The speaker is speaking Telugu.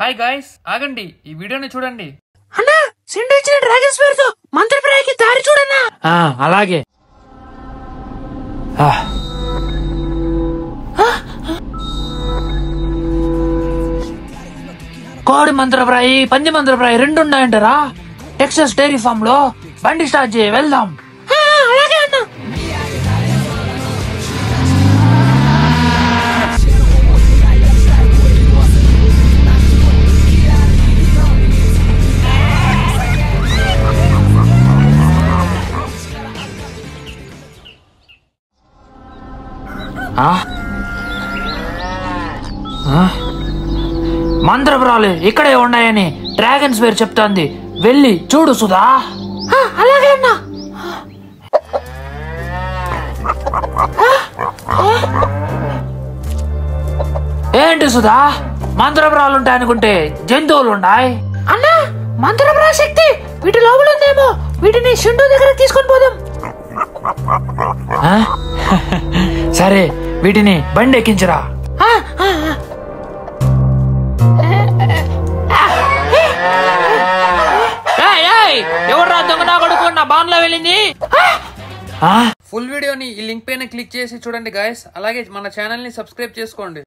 హాయ్ గాయ్స్, ఆగండి, ఈ వీడియోని చూడండి. అన్నా సిండు ఇచ్చిన డ్రాగన్ స్పేర్ తో మంత్రప్రాయకి దారి చూడన్నా. అలాగే. కోడి మంత్రప్రాయి, పంది మంత్రప్రాయి రెండు ఉన్నాయంటారా? టెక్సస్ డైరీ ఫామ్ లో బండి స్టార్ట్ చేయి, వెళ్దాం. అలాగే అన్నా. మంత్రపురాలు ఇక్కడే ఉన్నాయని డ్రాగన్స్ పేరు చెప్తాంది, వెళ్ళి చూడు సుధా. అలాగే అన్నా. ఏంటి సుధా, మంత్రపురాలు ఉంటాయి అనుకుంటే జంతువులు ఉన్నాయి. అన్నా మంత్రప్రాయ శక్తి వీటి లోపల ఉందేమో, వీటిని సిండు దగ్గర తీసుకొని పోదాం. సరే, వీటిని బండి ఎక్కించరా. ఎవర్రా దొంగ నా కొడుకు నా బాన్లో వెళ్ళింది? ఫుల్ వీడియోని ఈ లింక్ పైన క్లిక్ చేసి చూడండి గాయస్. అలాగే మన ఛానల్ ని సబ్స్క్రైబ్ చేసుకోండి.